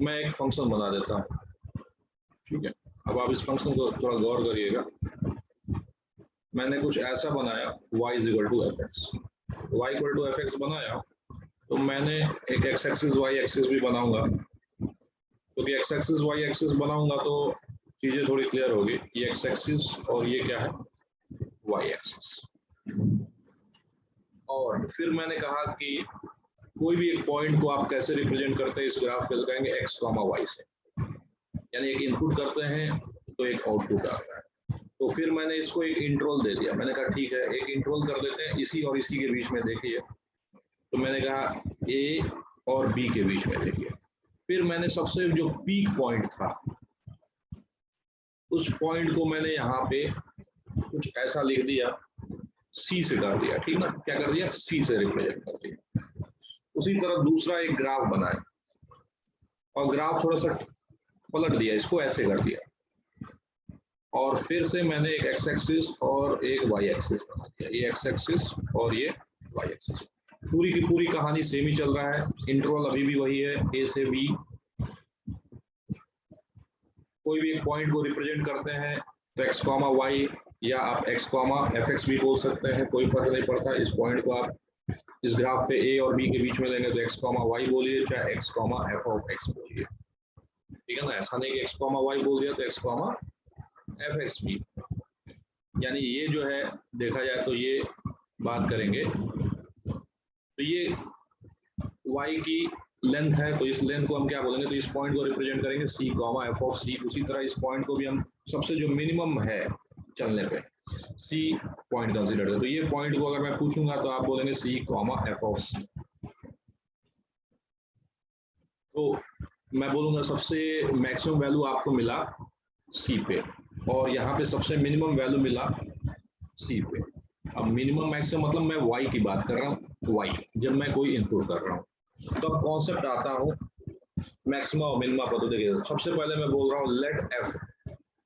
मैं एक फंक्शन बना देता हूँ, ठीक है। अब आप इस फंक्शन को थोड़ा गौर करिएगा। मैंने कुछ ऐसा बनाया y is equal to f x, y equal to f x बनाया, तो मैंने एक एक्स एक्सिस वाई एक्सिस भी बनाऊंगा, क्योंकि एक्स एक्सिस वाई एक्सिस बनाऊंगा तो चीजें थोड़ी क्लियर होगी। ये एक्स एक्सिस और ये क्या है, वाई एक्सिस। और फिर मैंने कहा कि कोई भी एक पॉइंट को आप कैसे रिप्रेजेंट करते हैं इस ग्राफ पे, तो कहेंगे एक्स कॉमा वाई से, यानी एक इनपुट करते हैं तो एक आउटपुट आता है। तो फिर मैंने इसको एक इंटरवल दे दिया, मैंने कहा ठीक है एक इंटरवल कर देते हैं इसी और इसी के बीच में, देखिए। तो मैंने कहा ए और बी के बीच में, देखिए। फिर मैंने सबसे जो पीक पॉइंट था उस पॉइंट को मैंने यहाँ पे कुछ ऐसा लिख दिया, सी से कर दिया, ठीक ना, क्या कर दिया, सी से रिप्रेजेंट कर दिया। उसी तरह दूसरा एक ग्राफ बनाया और ग्राफ थोड़ा सा पलट दिया, इसको ऐसे कर दिया, और फिर से मैंने एक एक्स एक्सिस और एक वाई एक्सिस बना दिया, ये एक्स एक्सिस और ये वाई एक्सिस। पूरी की पूरी कहानी सेम ही चल रहा है, इंटरवल अभी भी वही है, ए से बी। कोई भी एक पॉइंट को रिप्रेजेंट करते हैं तो एक्स कॉमा वाई, या आप एक्स कॉमा एफ एक्स भी बोल सकते हैं, कोई फर्क नहीं पड़ता। इस पॉइंट को आप इस ग्राफ पे ए और बी के बीच में लेंगे तो एक्स कॉमा वाई बोलिए, चाहे x comma F of x बोलिए, ठीक है ना। ऐसा नहीं कि एक्स कॉमा वाई बोल दिया तो एक्स कॉमा एफ एक्स भी, यानी ये जो है देखा जाए तो ये बात करेंगे तो ये y की लेंथ है, तो इस लेंथ को हम क्या बोलेंगे, तो इस पॉइंट को रिप्रेजेंट करेंगे c comma F of c। उसी तरह इस पॉइंट को भी हम सबसे जो मिनिमम है चलने पे c पॉइंट कंसीडर करते, तो ये पॉइंट को अगर मैं पूछूंगा तो आप बोलेंगे c comma F of c। तो मैं बोलूंगा सबसे मैक्सिमम वैल्यू आपको मिला c पे, और यहाँ पे सबसे मिनिमम वैल्यू मिला c पे। अब मिनिमम मैक्सिमम मतलब मैं y की बात कर रहा हूँ, y जब मैं कोई इनपुट कर रहा हूँ तो अब कॉन्सेप्ट आता हूँ मैक्सिमम और मिनिमम पर। तो देखिए सबसे पहले मैं बोल रहा हूँ लेट f,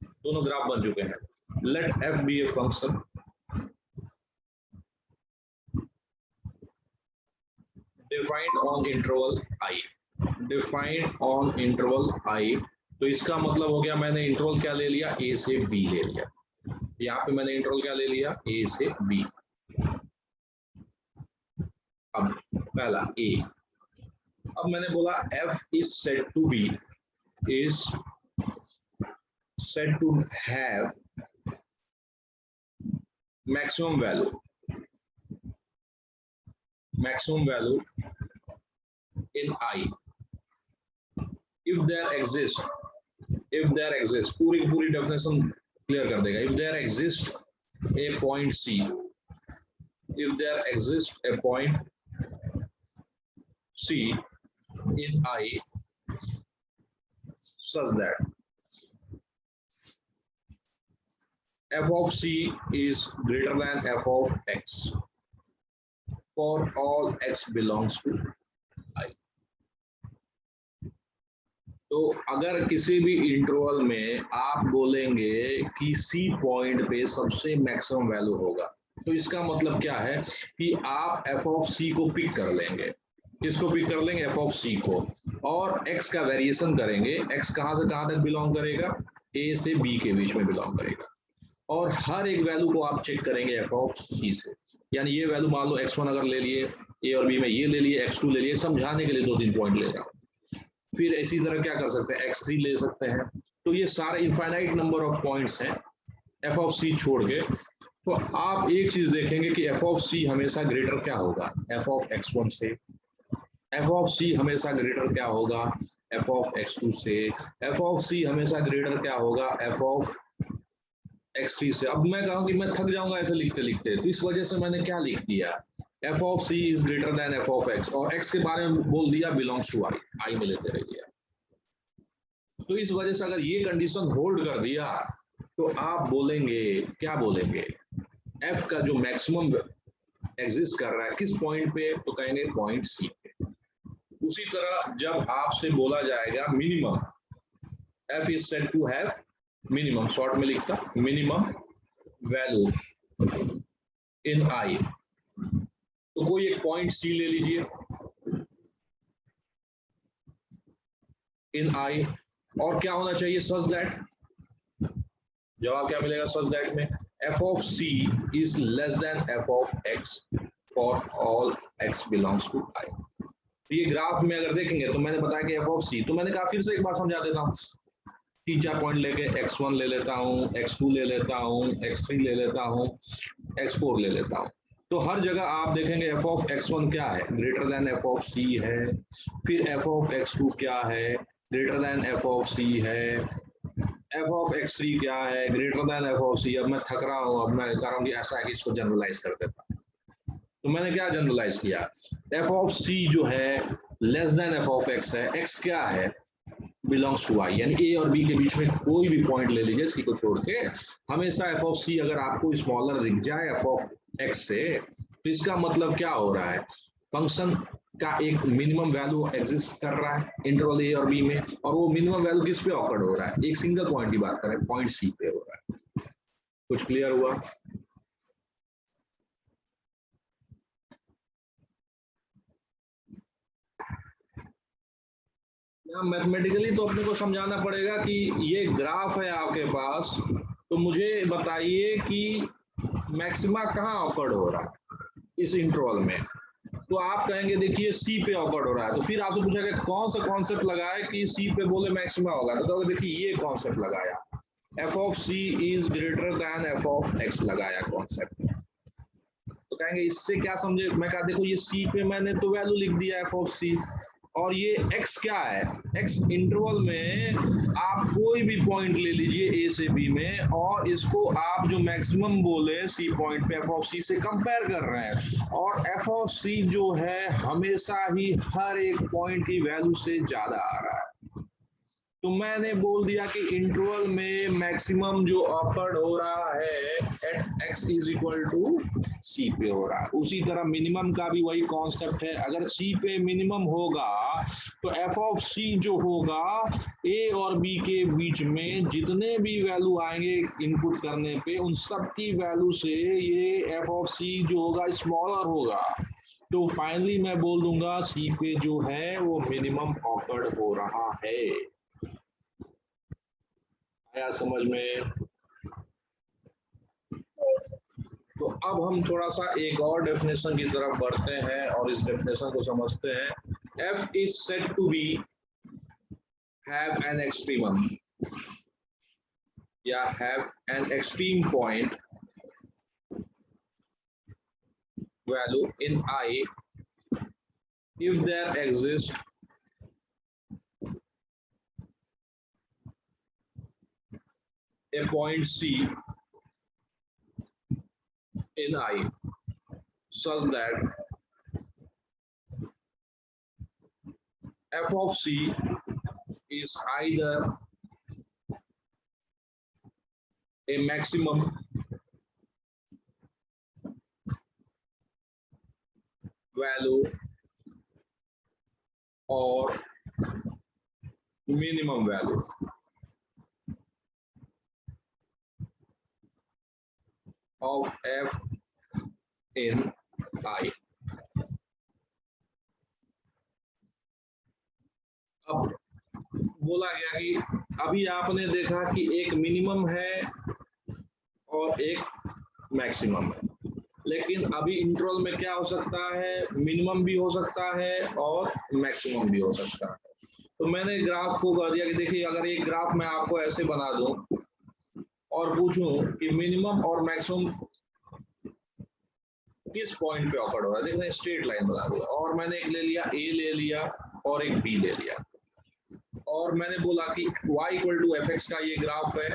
दोनों ग्राफ बन चुके हैं, let f be a function defined on interval i, defined on interval i। तो इसका मतलब हो गया मैंने इंटरवल क्या ले लिया, a से b ले लिया। यहाँ पे मैंने इंटरवल क्या ले लिया, a से b। अब पहला a, अब मैंने बोला f is said to be, is said to have maximum value in I if there exists, पूरी की पूरी डेफिनेशन क्लियर कर देगा। if there exists a point C, if there exists a point C in I such that f of C is greater than f of x for all x belongs to I। तो अगर किसी भी interval में आप बोलेंगे कि C point पे सबसे मैक्सिमम वैल्यू होगा, तो इसका मतलब क्या है कि आप f ऑफ C को पिक कर लेंगे। किसको पिक कर लेंगे, f ऑफ C को, और x का वेरिएशन करेंगे। x कहां से कहां तक बिलोंग करेगा, a से b के बीच में बिलोंग करेगा, और हर एक वैल्यू को आप चेक करेंगे f ऑफ C से। यानी ये वैल्यू मान लो x1 अगर ले लिए, a और b में ये ले लिए, x2 ले लिए, समझाने के लिए 2-3 पॉइंट ले रहा हूँ। फिर इसी तरह क्या कर सकते हैं, x3 ले सकते हैं। तो ये सारे इनफाइनाइट नंबर ऑफ पॉइंट्स हैं f ऑफ C छोड़ के। तो आप एक चीज देखेंगे कि f ऑफ C हमेशा ग्रेटर क्या होगा, f ऑफ x1 से। f ऑफ C हमेशा ग्रेटर क्या होगा, f ऑफ x2 से। f ऑफ C हमेशा ग्रेटर क्या होगा, f ऑफ x3 से। अब मैं कहूँ कि मैं थक जाऊंगा ऐसे लिखते लिखते, तो इस वजह से मैंने क्या लिख दिया, f of C is greater then f of x, और x के बारे में बोल दिया बिलोंग्स टू I में लेते रहिए। तो इस वजह से अगर ये कंडीशन होल्ड कर दिया तो आप बोलेंगे, क्या बोलेंगे, f का जो मैक्सिमम एग्जिस्ट कर रहा है किस पॉइंट पे, तो कहेंगे पॉइंट C पे। उसी तरह जब आपसे बोला जाएगा minimum, f is said to have minimum, short में लिखता मिनिमम वैल्यू इन I, तो कोई एक पॉइंट C ले लीजिए। इन आई, और क्या होना चाहिए सच दैट, जवाब क्या मिलेगा सच दैट में, f of c is less than f of x for all x belongs to I. ये ग्राफ में अगर देखेंगे तो मैंने बताया कि एफ ऑफ सी, तो मैंने कहा फिर से एक बार समझा देता हूँ, 3-4 पॉइंट लेके x1 ले लेता हूँ, x2 ले लेता हूँ, x3 ले लेता हूँ, x4 ले लेता हूँ। तो हर जगह आप देखेंगे एफ ऑफ x1 क्या है, ग्रेटर देन एफ ऑफ सी है, फिर एफ ऑफ x2 क्या है, ग्रेटर देन एफ ऑफ सी है, एफ ऑफ x3 क्या है, ग्रेटर देन एफ ऑफ सी। अब मैं थक रहा हूँ, अब मैं कह रहा हूँ कि ऐसा है कि इसको जनरलाइज कर देता हूँ। तो मैंने क्या जनरलाइज किया, एफ ऑफ सी जो है less than f of x है, एक्स क्या है, बिलोंग्स टू आई, यानी ए और बी के बीच में कोई भी पॉइंट ले लीजिए सी को छोड़ के, हमेशा एफ ऑफ सी अगर आपको स्मॉलर दिख जाए एफ ऑफ एक्स से, तो इसका मतलब क्या हो रहा है, फंक्शन का एक मिनिमम वैल्यू एग्जिस्ट कर रहा है इंटरवल ए और बी में, और वो मिनिमम वैल्यू किस पे ऑकर्ड हो रहा है, एक सिंगल पॉइंट की बात करें, पॉइंट सी पे हो रहा है। कुछ क्लियर हुआ? मैथमेटिकली तो अपने को समझाना पड़ेगा कि ये ग्राफ है आपके पास, तो मुझे बताइए कि मैक्सिमा कहाँ ऑकर्ड हो रहा है इस इंटरवल में, तो आप कहेंगे देखिए सी पे ऑकर्ड हो रहा है, तो फिर आपसे पूछेगा कौन सा कॉन्सेप्ट लगाए कि सी पे बोले मैक्सिमा होगा, तो देखिए ये कॉन्सेप्ट लगाया, f of c is greater than f of x लगाया कॉन्सेप्ट। तो कहेंगे इससे क्या समझे, मैं कहा देखो ये सी पे मैंने तो वैल्यू लिख दिया एफ ऑफ सी, और ये x क्या है, x इंटरवल में आप कोई भी पॉइंट ले लीजिए a से b में, और इसको आप जो मैक्सिमम बोले c पॉइंट पे एफ ऑफ सी से कंपेयर कर रहे हैं, और एफ ऑफ सी जो है हमेशा ही हर एक पॉइंट की वैल्यू से ज्यादा आ रहा है, तो मैंने बोल दिया कि इंटरवल में मैक्सिमम जो ऑकर्ड हो रहा है at x is equal to c पे हो रहा है। उसी तरह मिनिमम का भी वही कॉन्सेप्ट है, अगर सी पे मिनिमम होगा तो एफ ऑफ सी जो होगा ए और बी के बीच में जितने भी वैल्यू आएंगे इनपुट करने पे, उन सब की वैल्यू से ये एफ ऑफ सी जो होगा स्मॉलर होगा, तो फाइनली मैं बोल दूंगा सी पे जो है वो मिनिमम ऑकर्ड हो रहा है। आया समझ में? तो अब हम थोड़ा सा एक और डेफिनेशन की तरफ बढ़ते हैं और इस डेफिनेशन को समझते हैं। F is said to be have an extremum या have an extreme point value in I if there exists a point C in I such that f of C is either a maximum value or minimum value of f in I। अब बोला गया कि अभी आपने देखा कि एक minimum है और एक मैक्सिमम है, लेकिन अभी इंटरवल में क्या हो सकता है, मिनिमम भी हो सकता है और मैक्सिमम भी हो सकता है। तो मैंने ग्राफ को कर दिया कि देखिए अगर एक ग्राफ मैं आपको ऐसे बना दूं और पूछूं कि मिनिमम और मैक्सिमम किस पॉइंट पे ऑकर्ड हो रहा है, देखना स्ट्रेट लाइन बना दूंगा, और मैंने एक ले लिया ए ले लिया और एक बी ले लिया, और मैंने बोला कि y equal to f x का ये ग्राफ है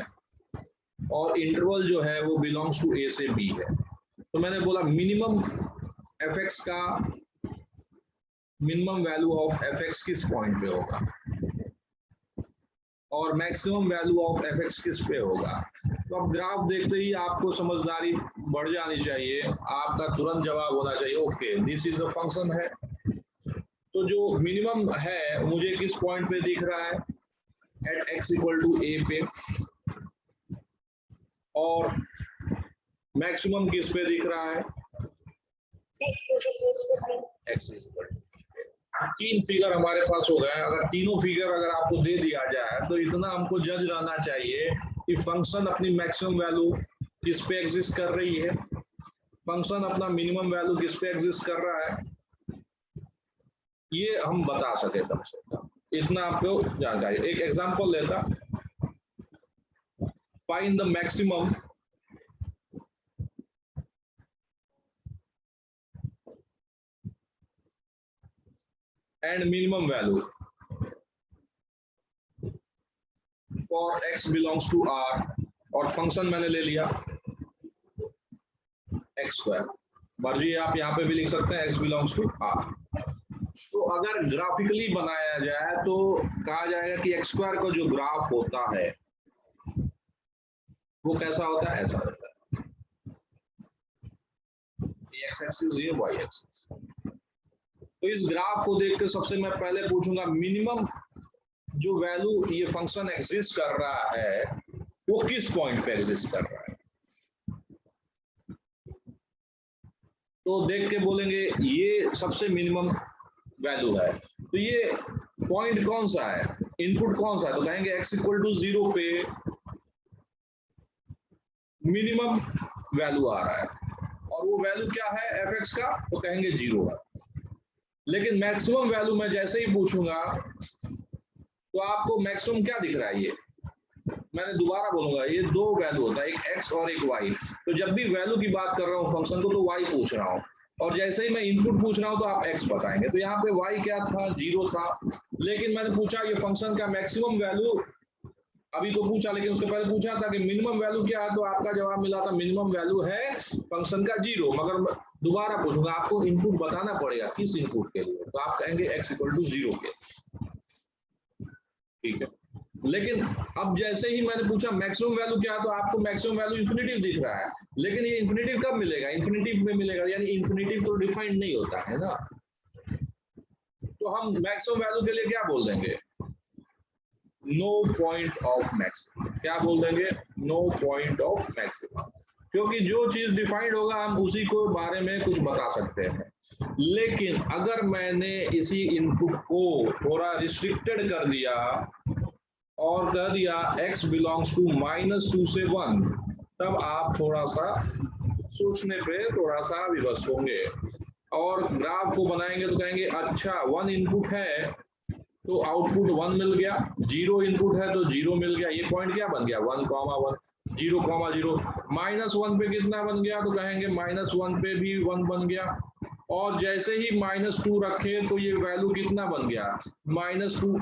और इंटरवल जो है वो बिलोंग्स टू ए से बी है, तो मैंने बोला मिनिमम एफ एक्स का minimum value of F x किस पॉइंट पे होगा और maximum value of F x किस पे होगा। तो अब ग्राफ देखते ही आपको समझदारी बढ़ जानी चाहिए, आपका तुरंत जवाब होना चाहिए okay this is a function है। तो जो मिनिमम है मुझे किस पॉइंट पे दिख रहा है, एट एक्स इक्वल टू ए पे, और मैक्सिमम किस पे दिख रहा है, एक्स इक्वल टू, तीन फिगर हमारे पास हो गए। अगर तीनों फिगर अगर आपको दे दिया जाए तो इतना हमको जज रहना चाहिए कि फंक्शन अपनी मैक्सिमम वैल्यू किस पे एग्जिस्ट कर रही है, फंक्शन अपना मिनिमम वैल्यू किस पे एग्जिस्ट कर रहा है, ये हम बता सके कम से कम, इतना आपको जानकारी। एक एग्जांपल लेता, find the maximum and minimum value for x belongs to r, और फंक्शन मैंने ले लिया एक्स स्क्वायर, मर्जी आप यहाँ पे भी लिख सकते हैं x बिलोंग्स टू r। तो अगर ग्राफिकली बनाया जाए तो कहा जाएगा कि एक्स स्क्वायर का जो ग्राफ होता है वो कैसा होता है, ऐसा होता है, एक्स एक्सिस ये वाई एक्सिस। तो इस ग्राफ को देख के सबसे मैं पहले पूछूंगा मिनिमम जो वैल्यू ये फंक्शन एग्जिस्ट कर रहा है वो किस पॉइंट पे एग्जिस्ट कर रहा है। तो देख के बोलेंगे ये सबसे मिनिमम वैल्यू है, तो ये पॉइंट कौन सा है, इनपुट कौन सा है, तो कहेंगे x इक्वल टू 0 पे मिनिमम वैल्यू आ रहा है, और वो वैल्यू क्या है fx का, तो कहेंगे 0 है। लेकिन मैक्सिमम वैल्यू मैं जैसे ही पूछूंगा तो आपको मैक्सिमम क्या दिख रहा है, ये मैंने दोबारा बोलूंगा ये दो वैल्यू होता है, एक x और एक y। तो जब भी वैल्यू की बात कर रहा हूँ फंक्शन को तो y पूछ रहा हूँ, और जैसे ही मैं इनपुट पूछ रहा हूँ तो आप x बताएंगे। तो यहाँ पे y क्या था, 0 था, लेकिन मैंने पूछा ये फंक्शन का मैक्सिमम वैल्यू, अभी तो पूछा लेकिन उसके पहले पूछा था कि मिनिमम वैल्यू क्या है, तो आपका जवाब मिला था मिनिमम वैल्यू है फंक्शन का 0। मगर दोबारा पूछूंगा आपको इनपुट बताना पड़ेगा किस इनपुट के लिए, तो आप कहेंगे x इक्वल टू 0 के, ठीक है। लेकिन अब जैसे ही मैंने पूछा मैक्सिमम वैल्यू क्या है, तो आपको मैक्सिमम वैल्यू इन्फिनिटिव दिख रहा है, लेकिन ये इन्फिनिटिव कब मिलेगा, इन्फिनिटिव में मिलेगा, यानी इन्फिनिटिव तो डिफाइंड नहीं होता है ना। तो हम मैक्सिमम वैल्यू के लिए क्या बोल देंगे, नो पॉइंट ऑफ मैक्सिमम, क्या बोल देंगे, नो पॉइंट ऑफ मैक्सिमम, क्योंकि जो चीज डिफाइंड होगा हम उसी को बारे में कुछ बता सकते हैं। लेकिन अगर मैंने इसी इनपुट को थोड़ा रिस्ट्रिक्टेड कर दिया और कह दिया x बिलोंग्स टू -2 से 1, तब आप थोड़ा सा सोचने पे थोड़ा सा विवश होंगे और ग्राफ को बनाएंगे तो कहेंगे अच्छा 1 इनपुट है तो आउटपुट 1 मिल गया, 0 इनपुट है तो 0 मिल गया, ये पॉइंट क्या बन गया 1, 1, 0, 0। -1 पे कितना बन गया, तो कहेंगे -1 पे भी 1 बन गया, और जैसे ही -2 रखे तो ये वैल्यू कितना बन गया, -2,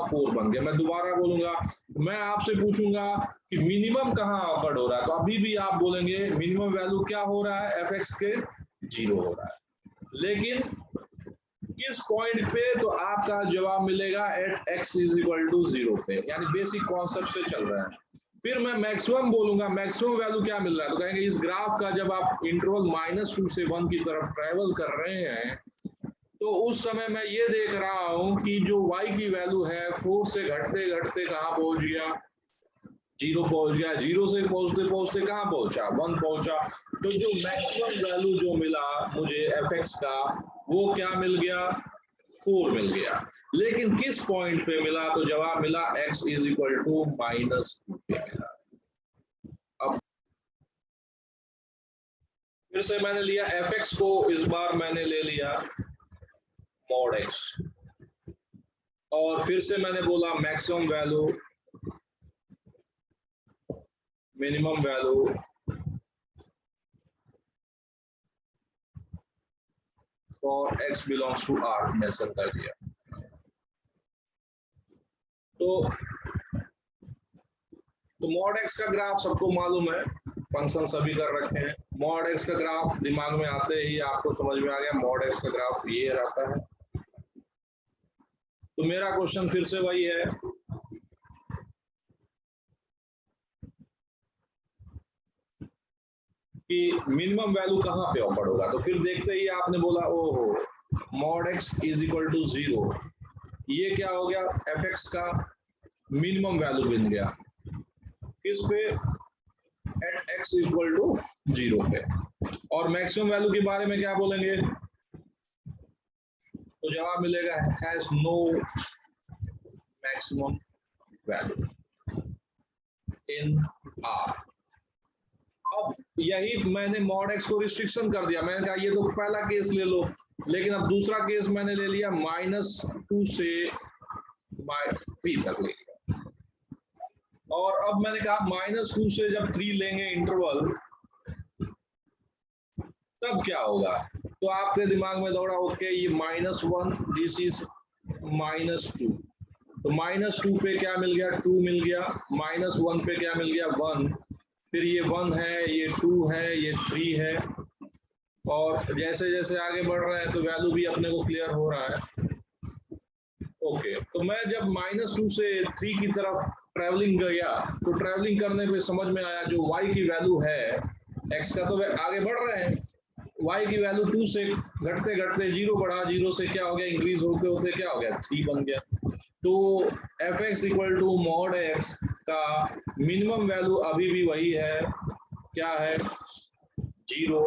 4 बन गया। मैं दोबारा बोलूंगा, मैं आपसे पूछूंगा कि मिनिमम कहाँ ऑकर्ड हो रहा है, तो अभी भी आप बोलेंगे मिनिमम वैल्यू क्या हो रहा है, fx के 0 हो रहा है, लेकिन किस पॉइंट पे, तो आपका जवाब मिलेगा at x is equal to 0 पे, यानी बेसिक कॉन्सेप्ट से चल रहा है। फिर मैं मैक्सिमम बोलूंगा, मैक्सिमम वैल्यू क्या मिल रहा है, तो कहेंगे इस ग्राफ का जब आप इंटरवल -2 से 1 की तरफ ट्रेवल कर रहे हैं तो उस समय मैं ये देख रहा हूं कि जो y की वैल्यू है 4 से घटते घटते कहाँ पहुंच गया, 0 पहुंच गया, 0 से पहुंचते पहुंचते कहाँ पहुंचा, 1 पहुंचा। तो जो मैक्सिमम वैल्यू जो मिला मुझे fx का वो क्या मिल गया, 4 मिल गया। लेकिन किस पॉइंट पे मिला, तो जवाब मिला x इज इक्वल टू -2 पे मिला। अब फिर से मैंने लिया fx को, इस बार मैंने ले लिया mod x, और फिर से मैंने बोला maximum value minimum value for x belongs to r mention कर दिया। तो mod x का ग्राफ सबको मालूम है, फंक्शन सभी कर रखे हैं। mod x का ग्राफ दिमाग में आते ही आपको समझ में आ गया mod x का ग्राफ ये रहता है। तो मेरा क्वेश्चन फिर से वही है कि मिनिमम वैल्यू कहाँ पे ऑफर्ड होगा, तो फिर देखते ही आपने बोला ओहो mod x is equal to 0, ये क्या हो गया, fx का मिनिमम वैल्यू बन गया किस पे, एट x इक्वल टू 0 पे। और मैक्सिमम वैल्यू के बारे में क्या बोलेंगे, तो जवाब मिलेगा has no maximum value in R. अब यही मैंने मॉड एक्स को रिस्ट्रिक्शन कर दिया, मैंने कहा ये तो पहला केस ले लो, लेकिन अब दूसरा केस मैंने ले लिया -2 से -3 तक ले लिया। और अब मैंने कहा -2 से जब 3 लेंगे इंटरवल तब क्या होगा, तो आपके दिमाग में दौड़ा ओके ये -1 दिस इज -2, तो -2 पे क्या मिल गया 2 मिल गया, -1 पे क्या मिल गया 1, फिर ये 1 है, ये 2 है, ये 3 है, और जैसे जैसे आगे बढ़ रहे हैं तो वैल्यू भी अपने को क्लियर हो रहा है। ओके, तो मैं जब -2 से 3 की तरफ ट्रैवलिंग गया तो ट्रैवलिंग करने पे समझ में आया जो y की वैल्यू है x का, तो आगे बढ़ रहे हैं, y की वैल्यू 2 से घटते घटते 0 बढ़ा, 0 से क्या हो गया इंक्रीज होते होते क्या हो गया 3 बन गया। तो fx equal to mod x का मिनिमम वैल्यू अभी भी वही है, क्या है 0।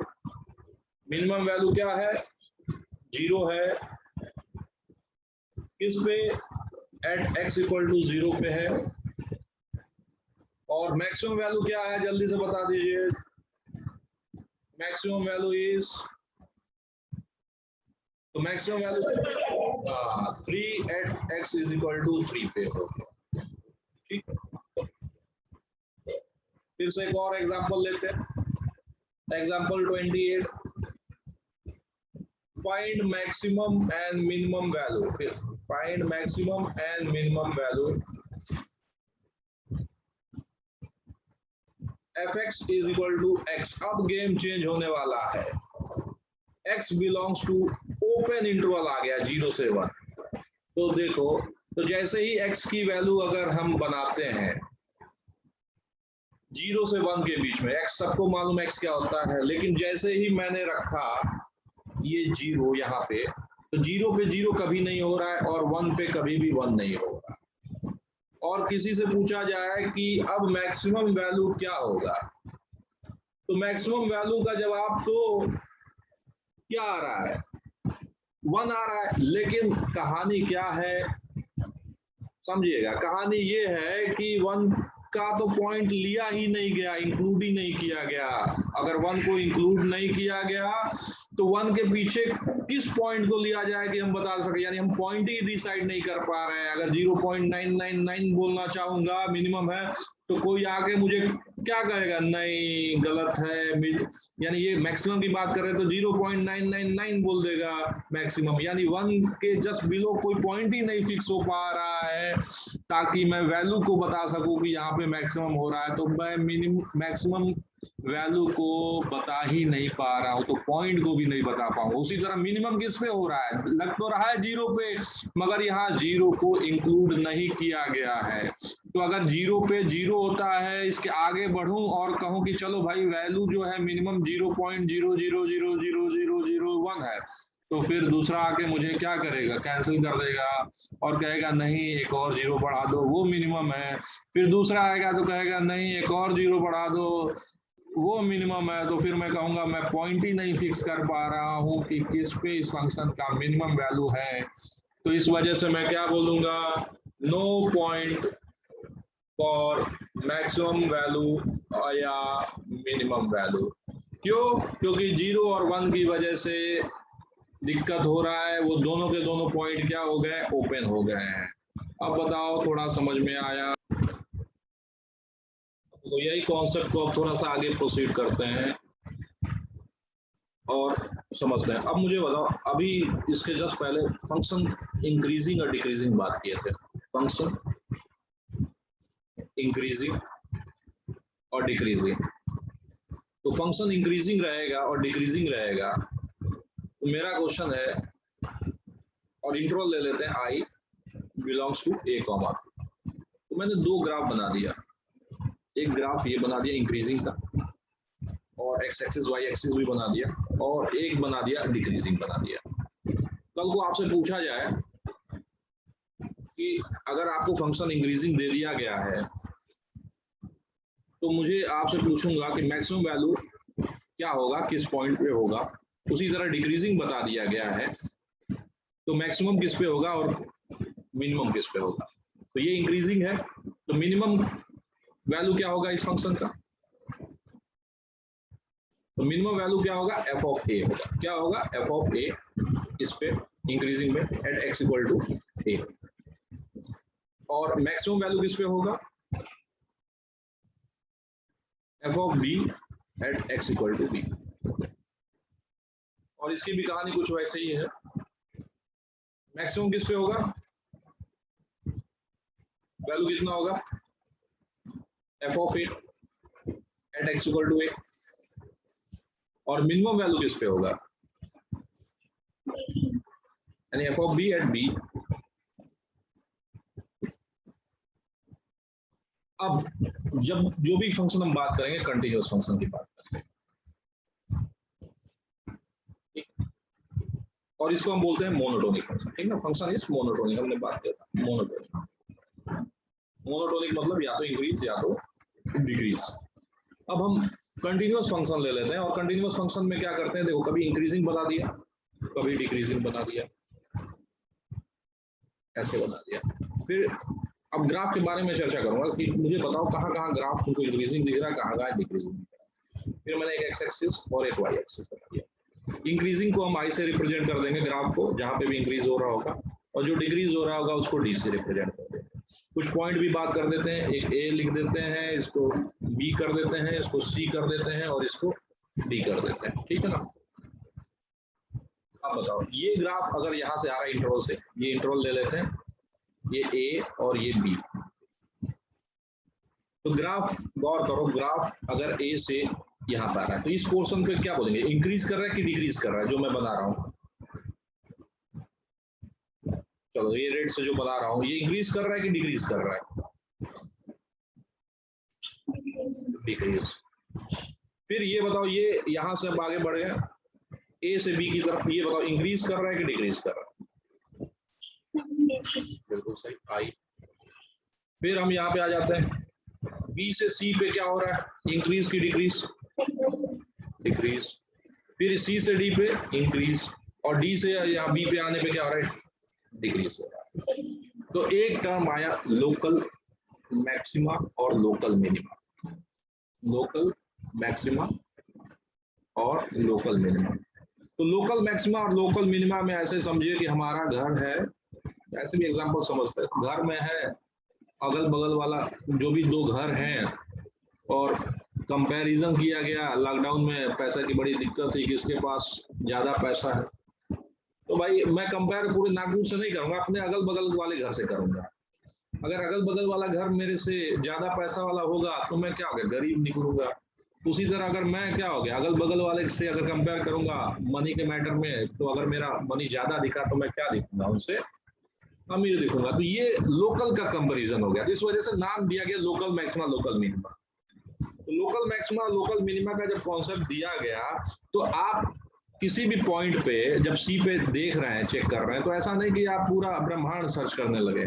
मिनिमम वैल्यू क्या है 0 है, किस पे एट x इक्वल टू 0 पे है। और मैक्सिमम वैल्यू क्या है जल्दी से बता दीजिए, मैक्सिमम वैल्यू इज, तो maximum value 3 at x is equal to 3 पे हो गया। ठीक, फिर से एक और एग्जांपल लेते हैं, example 28, find maximum and minimum value, फिर find maximum and minimum value fx is equal to x। अब गेम चेंज होने वाला है, x belongs to open interval आ गया 0 से 1। तो देखो, तो जैसे ही x की वैल्यू अगर हम बनाते हैं 0 से 1 के बीच में, x सबको मालूम x क्या होता है, लेकिन जैसे ही मैंने रखा ये 0 यहाँ पे, तो 0 पे 0 कभी नहीं हो रहा है और 1 पे कभी भी 1 नहीं हो रहा। और किसी से पूछा जाए कि अब मैक्सिमम वैल्यू क्या होगा, तो मैक्सिमम वैल्यू का जवाब तो क्या आ रहा है 1 आ रहा है, लेकिन कहानी क्या है समझिएगा, कहानी ये है कि 1 का तो पॉइंट लिया ही नहीं गया, इंक्लूड ही नहीं किया गया। अगर 1 को इंक्लूड नहीं किया गया तो 1 के पीछे किस पॉइंट को लिया जाए कि हम बता सके, यानी हम पॉइंट ही डिसाइड नहीं कर पा रहे हैं। अगर 0.999 बोलना चाहूंगा मिनिमम है तो कोई आके मुझे क्या कहेगा, नहीं गलत है, यानी ये मैक्सिमम की बात कर रहे हैं तो 0.999 बोल देगा मैक्सिमम, यानी 1 के जस्ट बिलो कोई पॉइंट ही नहीं फिक्स हो पा रहा है ताकि मैं वैल्यू को बता सकूं कि यहाँ पे मैक्सिमम हो रहा है। तो मैं मिनिमम मैक्सिमम वैल्यू को बता ही नहीं पा रहा हूँ, तो पॉइंट को भी नहीं बता पाऊंगा। उसी तरह मिनिमम किस पे हो रहा है, लग तो रहा है 0 पे, मगर यहाँ 0 को इंक्लूड नहीं किया गया है। तो अगर 0 पे 0 होता है, इसके आगे बढ़ूं और कहूं कि चलो भाई वैल्यू जो है मिनिमम 0.000001 है, तो फिर दूसरा आके मुझे क्या करेगा, कैंसिल कर देगा और कहेगा नहीं एक और 0 बढ़ा दो, वो मिनिमम है। फिर दूसरा आएगा तो कहेगा नहीं एक और 0 बढ़ा दो, वो मिनिमम है। तो फिर मैं कहूंगा मैं पॉइंट ही नहीं फिक्स कर पा रहा हूँ कि किस पे इस फंक्शन का मिनिमम वैल्यू है। तो इस वजह से मैं क्या बोलूंगा, no point for maximum value या मिनिमम वैल्यू। क्यों? क्योंकि 0 और 1 की वजह से दिक्कत हो रहा है, वो दोनों के दोनों पॉइंट क्या हो गए, ओपन हो गए हैं। अब बताओ थोड़ा समझ में आया? तो यही कॉन्सेप्ट को अब थोड़ा सा आगे प्रोसीड करते हैं और समझते हैं। अब मुझे बताओ, अभी इसके जस्ट पहले फंक्शन इंक्रीजिंग और डिक्रीजिंग बात किए थे, फंक्शन इंक्रीजिंग और डिक्रीजिंग। तो फंक्शन इंक्रीजिंग रहेगा और डिक्रीजिंग रहेगा, तो मेरा क्वेश्चन है, और इंटरवल ले लेते हैं आई बिलोंग्स टू ए कॉमा। तो मैंने 2 ग्राफ बना दिया, एक ग्राफ ये बना दिया इंक्रीजिंग का और एक्स एक्सिस वाई एक्सिस भी बना दिया, और एक बना दिया डिक्रीजिंग बना दिया। कल को आपसे पूछा जाए कि अगर आपको फंक्शन इंक्रीजिंग दे दिया गया है तो मुझे आपसे पूछूंगा कि मैक्सिमम वैल्यू क्या होगा, किस पॉइंट पे होगा। उसी तरह डिक्रीजिंग बता दिया गया है तो मैक्सिमम किस पे होगा और मिनिमम किस पे होगा। तो ये इंक्रीजिंग है, तो मिनिमम वैल्यू क्या होगा इस फंक्शन का, तो मिनिमम वैल्यू क्या होगा, एफ ऑफ ए होगा। क्या होगा, एफ ऑफ ए इस पे इंक्रीजिंग में at x equal to a, और मैक्सिमम वैल्यू किस पे होगा, f of b at x equal to b. और इसकी भी कहानी कुछ वैसे ही है, मैक्सिमम किस पे होगा, वैल्यू कितना होगा, f of a at x equal to a, और मिनिमम वैल्यू किस पे होगा, यानी f of b at b. अब जब जो भी फंक्शन हम बात करेंगे कंटिन्यूअस फंक्शन की बात करेंगे, और इसको हम बोलते हैं मोनोटोनिक फंक्शन, ठीक ना, फंक्शन इज मोनोटोनिक, हमने बात किया था मोनोटोनिक। मोनोटोनिक मतलब या तो इंक्रीज या तो डिक्रीज। अब हम कंटिन्यूअस फंक्शन ले लेते हैं, और कंटिन्यूअस फंक्शन में क्या करते हैं, देखो कभी इंक्रीजिंग बना दिया, कभी डिक्रीजिंग बना दिया, ऐसे बना दिया। फिर अब ग्राफ के बारे में चर्चा करूंगा कि मुझे बताओ कहाँ कहाँ ग्राफ तुमको इंक्रीजिंग दिख रहा है, कहाँ कहाँ डिक्रीजिंग दिख रहा है। फिर मैंने एक एक्स एक्सिस और एक वाई एक्सिस बना दिया। इंक्रीजिंग को हम आई से रिप्रेजेंट कर देंगे ग्राफ को, जहाँ पे भी इंक्रीज हो रहा होगा, और जो डिक्रीज हो रहा होगा उसको डी से रिप्रेजेंट कर देंगे। कुछ पॉइंट भी बात कर देते हैं, एक ए लिख देते हैं, इसको बी कर देते हैं, इसको सी कर देते हैं, और इसको डी कर देते हैं, ठीक है ना। अब बताओ ये ग्राफ अगर यहाँ से आ रहा है इंटरवल से, ये इंटरवल ले लेते हैं, ये ए और ये बी, तो ग्राफ गौर करो, ग्राफ अगर ए से यहाँ पर आ रहा है तो इस पोर्शन पे क्या बोलेंगे, इंक्रीज कर रहा है कि डिक्रीज कर रहा है, जो मैं बना रहा हूँ। चलो ये रेट से जो बता रहा हूँ, ये इंक्रीज कर रहा है कि डिक्रीज कर रहा है, डिक्रीज। फिर ये बताओ, ये यहां से अब आगे बढ़ गया ए से बी की तरफ, ये बताओ इंक्रीज कर रहा है कि डिक्रीज कर रहा है, बिल्कुल सही आई। फिर हम यहाँ पे आ जाते हैं, बी से सी पे क्या हो रहा है, इंक्रीज की डिक्रीज, डिक्रीज। फिर सी से डी पे इंक्रीज, और डी से यहाँ बी पे आने पे क्या हो रहा है, डिक्रीज हो रहा है। तो एक टर्म आया लोकल मैक्सिमा और लोकल मिनिमा, लोकल मैक्सिमा और लोकल मिनिमा। तो लोकल मैक्सिमा और लोकल मिनिमा में ऐसे समझिए कि हमारा घर है, ऐसे भी एग्जांपल समझते हैं, घर में है अगल बगल वाला जो भी दो घर हैं, और कंपैरिजन किया गया, लॉकडाउन में पैसा की बड़ी दिक्कत थी, किसके पास ज्यादा पैसा है, तो भाई मैं कंपेयर पूरे नागपुर से नहीं करूंगा, अपने अगल बगल वाले घर से करूंगा। अगर अगल बगल वाला घर मेरे से ज्यादा पैसा वाला होगा तो मैं क्या हो गया, गरीब निकलूंगा। उसी तरह अगर मैं क्या हो गया, अगल बगल वाले से अगर कंपेयर करूंगा मनी के मैटर में, तो अगर मेरा मनी ज्यादा दिखा तो मैं क्या दिखूंगा, उनसे अमीर दिखूंगा। तो ये लोकल का कंपैरिजन हो गया, तो इस वजह से नाम दिया गया लोकल मैक्सिमा लोकल मिनिमा। तो लोकल मैक्सिमा लोकल मिनिमा का जब कॉन्सेप्ट दिया गया, तो आप किसी भी पॉइंट पे जब सी पे देख रहे हैं, चेक कर रहे हैं, तो ऐसा नहीं कि आप पूरा ब्रह्मांड सर्च करने लगे,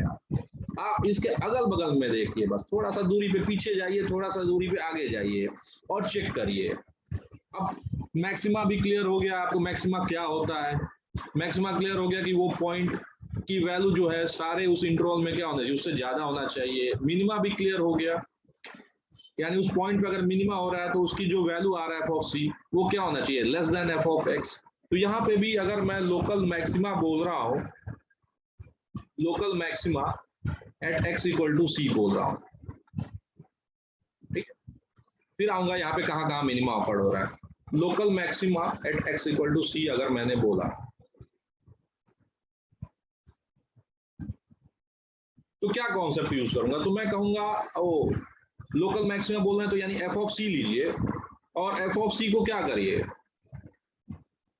आप इसके अगल बगल में देखिए, बस थोड़ा सा दूरी पे पीछे जाइए, थोड़ा सा दूरी पे आगे जाइए और चेक करिए। अब मैक्सिमा भी क्लियर हो गया आपको, मैक्सिमा क्या होता है, मैक्सिमा क्लियर हो गया कि वो पॉइंट की वैल्यू जो है सारे उस इंटरवल में क्या होना चाहिए, उससे ज्यादा होना चाहिए। मिनिमा भी क्लियर हो गया, यानी उस पॉइंट पे अगर मिनिमा हो रहा है तो उसकी जो वैल्यू आ रहा है एफ ऑफ सी, वो क्या होना चाहिए, less than f of x. तो यहाँ पे भी अगर मैं लोकल मैक्सिमा बोल रहा हूँ, local maxima at x equal to c बोल रहा हूँ, ठीक है। फिर आऊंगा यहाँ पे कहाँ कहाँ मिनिमा ऑफर्ड हो रहा है, local maxima at x equal to c अगर मैंने बोला, तो क्या कॉन्सेप्ट यूज करूंगा, तो मैं कहूंगा ओ लोकल मैक्सिमा बोल रहे हैं तो यानी एफ ऑफ सी लीजिए, और एफ ऑफ सी को क्या करिए,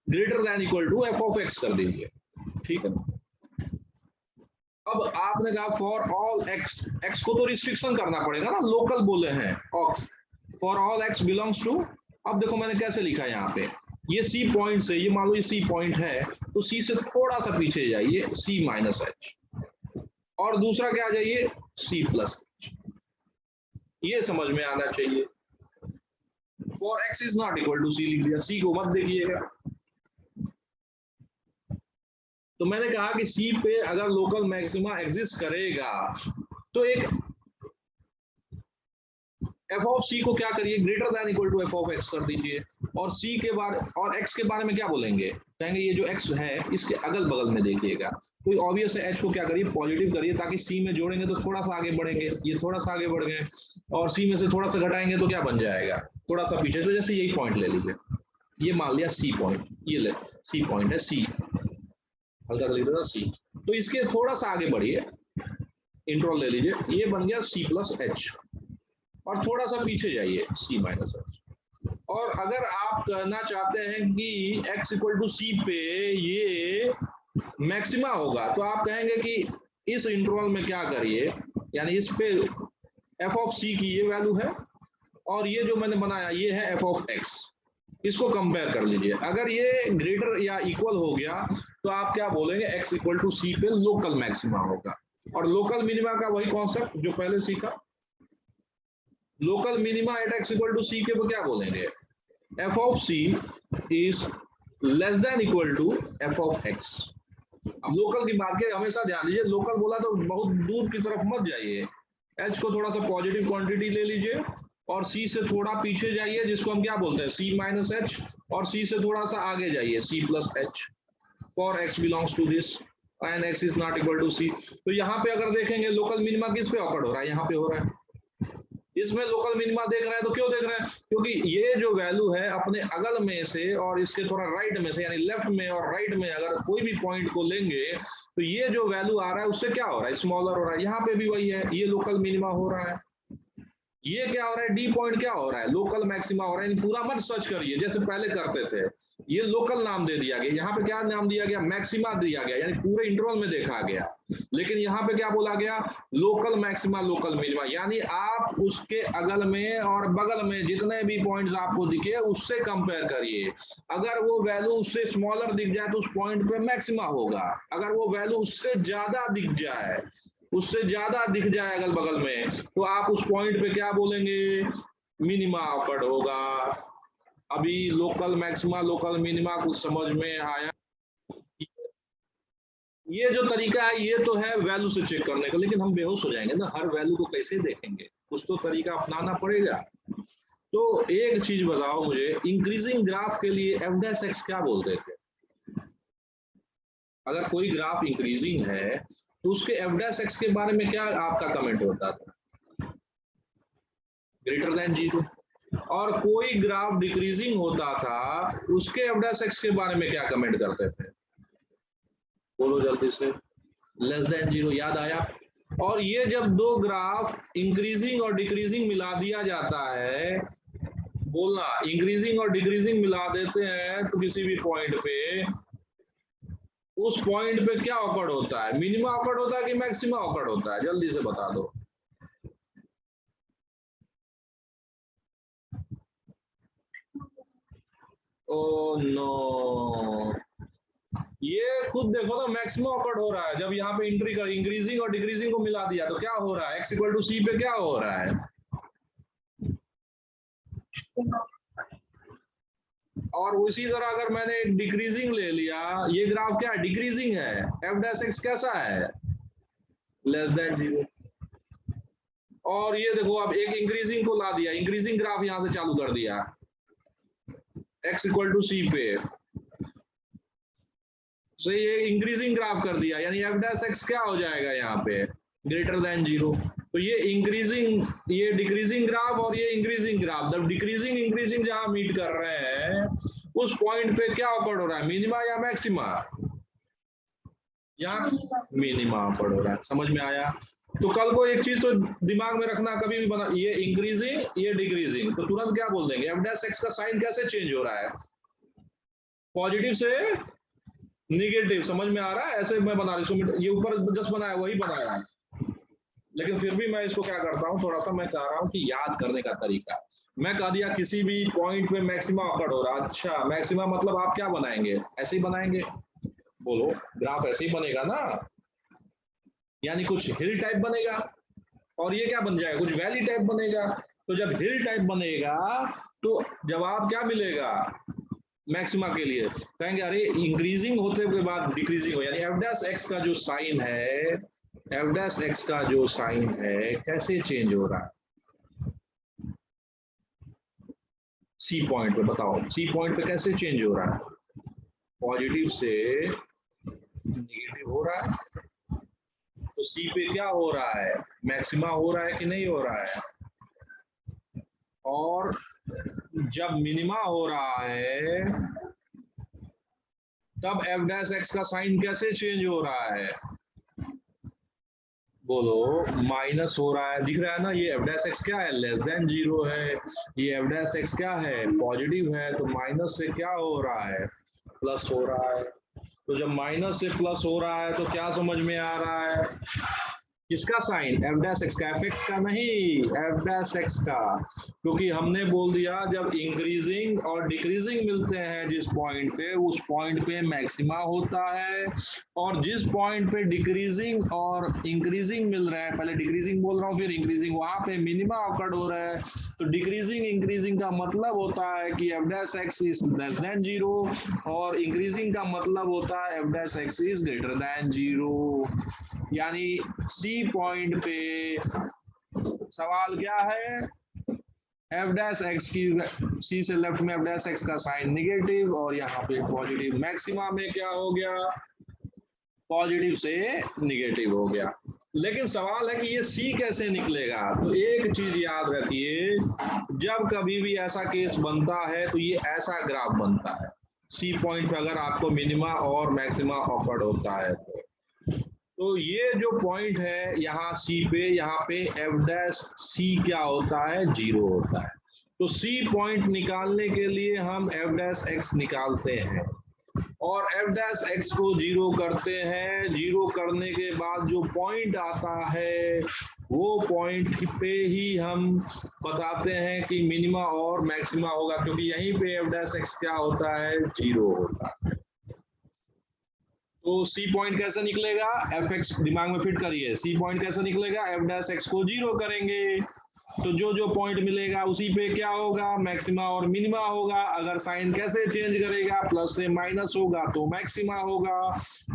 greater than equal to F of X कर दीजिए, ठीक है। अब आपने कहा फॉर ऑल एक्स, एक्स को तो रिस्ट्रिक्शन करना पड़ेगा ना, लोकल बोले हैं ऑक्स, for all x belongs to. अब देखो मैंने कैसे लिखा है यहाँ पे, ये सी पॉइंट से, ये मान लो ये सी पॉइंट है, तो सी से थोड़ा सा पीछे जाइए, सी माइनस एच, और दूसरा क्या जाइए, सी प्लस एच, ये समझ में आना चाहिए। For x is not equal to c लिख दिया, सी को मत देखिएगा। तो मैंने कहा कि सी पे अगर लोकल मैक्सिमा एग्जिस्ट करेगा तो एक एफ ऑफ सी को क्या करिए, greater than equal to F of X कर दीजिए, और सी के बारे और एक्स के बारे में क्या बोलेंगे, कहेंगे ये जो एक्स है इसके अगल बगल में देखिएगा, तो ऑब्वियस है एच को क्या करिए पॉजिटिव करिए, ताकि सी में जोड़ेंगे तो थोड़ा सा आगे बढ़ेंगे, ये थोड़ा सा आगे बढ़ गए, और सी में से थोड़ा सा घटाएंगे तो क्या बन जाएगा, थोड़ा सा पीछे। तो जैसे यही पॉइंट ले लीजिए, ये मान लिया सी पॉइंट, ये ले सी पॉइंट है, सी हल्का सा लिख देता सी, तो इसके थोड़ा सा आगे बढ़िए, इंट्रोल ले लीजिए, ये बन गया सी प्लस एच, और थोड़ा सा पीछे जाइए सी माइनस एच। और अगर आप कहना चाहते हैं कि x इक्वल टू सी पे ये मैक्सिमा होगा, तो आप कहेंगे कि इस इंटरवल में क्या करिए, यानी इस पे f ऑफ c की ये वैल्यू है, और ये जो मैंने बनाया ये है f ऑफ x, इसको कंपेयर कर लीजिए। अगर ये ग्रेटर या इक्वल हो गया तो आप क्या बोलेंगे, x इक्वल टू सी पे लोकल मैक्सिमा होगा। और लोकल मिनिमा का वही कॉन्सेप्ट जो पहले सीखा, local minima at x equal to c के वो क्या बोलेंगे, f of c is less than equal to f of x। अब लोकल की बात के हमेशा ध्यान दीजिए, लोकल बोला तो बहुत दूर की तरफ मत जाइए, h को थोड़ा सा पॉजिटिव क्वांटिटी ले लीजिए, और c से थोड़ा पीछे जाइए जिसको हम क्या बोलते हैं c माइनस एच, और c से थोड़ा सा आगे जाइए c plus h, for x belongs to this and x is not equal to c। तो यहाँ पे अगर देखेंगे लोकल मिनिमा किस पे ऑकर्ड हो रहा है, यहाँ पे हो रहा है, इसमें लोकल मिनिमा देख रहे हैं, तो क्यों देख रहे हैं, क्योंकि ये जो वैल्यू है अपने अगल में से और इसके थोड़ा राइट में से, यानी लेफ्ट में और राइट में अगर कोई भी पॉइंट को लेंगे तो ये जो वैल्यू आ रहा है उससे क्या हो रहा है, स्मॉलर हो रहा है। यहाँ पे भी वही है, ये लोकल मिनिमा हो रहा है, ये क्या हो रहा है, डी पॉइंट क्या हो रहा है, लोकल मैक्सिमा हो रहा है। पूरा मत सर्च करिए जैसे पहले करते थे, ये लोकल नाम दे दिया गया, यहाँ पे क्या नाम दिया गया, मैक्सिमा दिया गया, यानी पूरे इंटरवल में देखा गया, लेकिन यहाँ पे क्या बोला गया, लोकल मैक्सिमा लोकल मिनिमा, यानी आप उसके अगल में और बगल में जितने भी पॉइंट्स आपको दिखे उससे कंपेयर करिए, अगर वो वैल्यू उससे स्मॉलर दिख जाए तो उस पॉइंट पे मैक्सिमा होगा, अगर वो वैल्यू उससे ज्यादा दिख जाए, उससे ज्यादा दिख जाए अगल बगल में, तो आप उस पॉइंट पे क्या बोलेंगे, मिनिमा ऑकर्ड होगा। अभी लोकल मैक्सिमा लोकल मिनिमा कुछ समझ में आया, ये जो तरीका है ये तो है वैल्यू से चेक करने का, लेकिन हम बेहोश हो जाएंगे ना, हर वैल्यू को कैसे देखेंगे, कुछ तो तरीका अपनाना पड़ेगा। तो एक चीज बताओ मुझे, इंक्रीजिंग ग्राफ के लिए एफ डैश एक्स क्या बोलते थे, अगर कोई ग्राफ इंक्रीजिंग है तो उसके एफ डैश एक्स के बारे में क्या आपका कमेंट होता था, ग्रेटर देन 0, और कोई ग्राफ डिक्रीजिंग होता था उसके एफ डैश एक्स के बारे में क्या कमेंट करते थे, बोलो जल्दी से, लेस देन 0, याद आया। और ये जब दो ग्राफ इंक्रीजिंग और डिक्रीजिंग मिला दिया जाता है, बोलना इंक्रीजिंग और डिक्रीजिंग मिला देते हैं तो किसी भी पॉइंट पे, उस पॉइंट पे क्या ऑकर्ड होता है, मिनिमा ऑकर्ड होता है कि मैक्सिमा ऑकर्ड होता है, जल्दी से बता दो। ओ नो, ये खुद देखो ना, मैक्सिमा ऑकर्ड हो रहा है जब यहाँ पे एंट्री कर इंक्रीजिंग और डिक्रीजिंग को मिला दिया तो क्या हो रहा है, x इक्वल टू सी पे क्या हो रहा है, और उसी तरह अगर मैंने एक डिक्रीजिंग ले लिया, ये ग्राफ क्या है, डिक्रीजिंग है, एफ डैश एक्स कैसा है, लेस देन 0, और ये देखो अब एक इंक्रीजिंग को ला दिया, इंक्रीजिंग ग्राफ यहां से चालू कर दिया x इक्वल टू सी पे, तो ये इंक्रीजिंग ग्राफ कर दिया, यानी एफ डैश एक्स क्या हो जाएगा यहाँ पे, ग्रेटर देन 0। तो ये इंक्रीजिंग, ये डिक्रीजिंग ग्राफ और ये इंक्रीजिंग ग्राफ, जब डिक्रीजिंग इंक्रीजिंग जहां मीट कर रहे हैं उस पॉइंट पे क्या ऑकर्ड हो रहा है, मिनिमा या मैक्सिमा, या मिनिमा ऑकर्ड हो रहा है, समझ में आया। तो कल को एक चीज तो दिमाग में रखना, कभी भी बना ये इंक्रीजिंग ये डिक्रीजिंग, तो तुरंत क्या बोल देंगे, एफ डैश एक्स का साइन कैसे चेंज हो रहा है, पॉजिटिव से निगेटिव, समझ में आ रहा है, ऐसे मैं बना रहा हूँ, ये ऊपर जस्ट बनाया वही बनाया है, लेकिन फिर भी मैं इसको क्या करता हूँ, थोड़ा सा मैं कह रहा हूँ कि याद करने का तरीका, मैं कह दिया किसी भी पॉइंट पे मैक्सिमा ऑकर्ड हो रहा, अच्छा मैक्सिमा मतलब आप क्या बनाएंगे, ऐसे ही बनाएंगे, बोलो ग्राफ ऐसे ही बनेगा ना, यानी कुछ हिल टाइप बनेगा, और ये क्या बन जाएगा, कुछ वैली टाइप बनेगा। तो जब हिल टाइप बनेगा तो जवाब क्या मिलेगा, मैक्सिमा के लिए कहेंगे अरे इंक्रीजिंग होते के बाद डिक्रीजिंग हो, यानी एफ डैश एक्स का जो साइन है, एफ डैश एक्स का जो साइन है कैसे चेंज हो रहा है सी पॉइंट पे, बताओ सी पॉइंट पे कैसे चेंज हो रहा है, पॉजिटिव से नेगेटिव हो रहा है। तो सी पे क्या हो रहा है, मैक्सिमा हो रहा है कि नहीं हो रहा है, और जब मिनिमा हो रहा है तब एफ डैश एक्स का साइन कैसे चेंज हो रहा है, बोलो माइनस हो रहा है, दिख रहा है ना, ये एफ डैश एक्स क्या है, लेस देन जीरो है, ये एफ डैश एक्स क्या है, पॉजिटिव है, तो माइनस से क्या हो रहा है, प्लस हो रहा है। तो जब माइनस से प्लस हो रहा है तो क्या समझ में आ रहा है, किसका साइन, एफ डैश एक्स का, एफ एक्स का नहीं, एफ डैश एक्स का, क्योंकि हमने बोल दिया जब इंक्रीजिंग और डिक्रीजिंग मिलते हैं जिस पॉइंट पे, उस पॉइंट पे मैक्सिमा होता है, और जिस पॉइंट पे डिक्रीजिंग और इंक्रीजिंग मिल रहा है, पहले डिक्रीजिंग बोल रहा हूँ फिर इंक्रीजिंग, वहां पे मिनिमा ऑकर्ड हो रहा है। तो डिक्रीजिंग इंक्रीजिंग का मतलब होता है कि F dash x is less than zero, और इंक्रीजिंग का मतलब होता है F dash x is greater than zero. यानी सी पॉइंट पे सवाल क्या है, एफ डैश एक्स की, सी से लेफ्ट में एफ डैश एक्स का साइन निगेटिव और यहाँ पे पॉजिटिव, मैक्सिमा में क्या हो गया, पॉजिटिव से निगेटिव हो गया। लेकिन सवाल है कि ये सी कैसे निकलेगा, तो एक चीज याद रखिए, जब कभी भी ऐसा केस बनता है तो ये ऐसा ग्राफ बनता है, सी पॉइंट पे अगर आपको मिनिमा और मैक्सिमा ऑकर्ड होता है तो ये जो पॉइंट है यहाँ सी पे, यहाँ पे एफ डैश सी क्या होता है, जीरो होता है। तो सी पॉइंट निकालने के लिए हम एफ डैश एक्स निकालते हैं और एफ डैश एक्स को जीरो करते हैं, जीरो करने के बाद जो पॉइंट आता है वो पॉइंट पे ही हम बताते हैं कि मिनिमा और मैक्सिमा होगा, क्योंकि यहीं पे एफ डैश एक्स क्या होता है, जीरो होता है। तो सी पॉइंट कैसे निकलेगा, एफ एक्स दिमाग में फिट करिए, सी पॉइंट कैसे निकलेगा, एफ डैश एक्स को जीरो करेंगे तो जो जो पॉइंट मिलेगा उसी पे क्या होगा, मैक्सिमा और मिनिमा होगा। अगर साइन कैसे चेंज करेगा, प्लस से माइनस होगा तो मैक्सिमा होगा,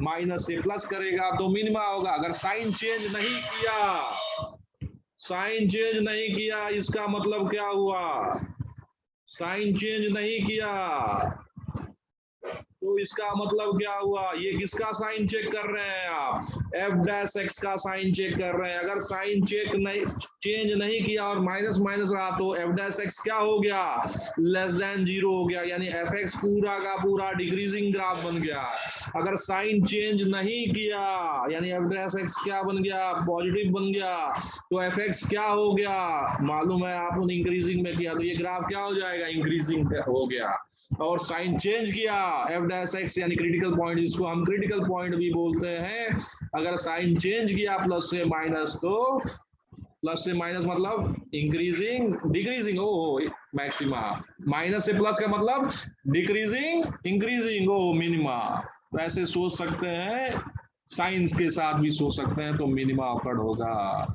माइनस से प्लस करेगा तो मिनिमा होगा। अगर साइन चेंज नहीं किया, साइन चेंज नहीं किया, इसका मतलब क्या हुआ, साइन चेंज नहीं किया तो इसका मतलब क्या हुआ, ये किसका साइन चेक कर रहे हैं आप, एफ डैश एक्स का साइन चेक कर रहे हैं। अगर साइन चेंज नहीं किया और माइनस माइनस रहा तो एफ डैश एक्स क्या हो गया, लेस देन जीरो हो गया, यानी एफ एक्स पूरा का पूरा डिक्रीजिंग ग्राफ बन गया। अगर साइन चेंज नहीं किया यानी एफ डैश एक्स क्या बन गया, पॉजिटिव बन गया, तो एफ एक्स क्या हो गया, मालूम है आपने इंक्रीजिंग में किया तो ये ग्राफ क्या हो जाएगा, इंक्रीजिंग हो गया। और साइन चेंज किया एफ डैश एक्स यानी क्रिटिकल पॉइंट, जिसको हम क्रिटिकल पॉइंट भी बोलते हैं, अगर साइन चेंज किया प्लस से माइनस, तो प्लस से माइनस मतलब इंक्रीजिंग डिक्रीजिंग, ओ मैक्सिमा, माइनस से प्लस का मतलब डिक्रीजिंग इंक्रीजिंग, ओ मिनिमा। तो ऐसे सोच सकते हैं, साइंस के साथ भी सोच सकते हैं, तो मिनिमा ऑकर्ड होगा।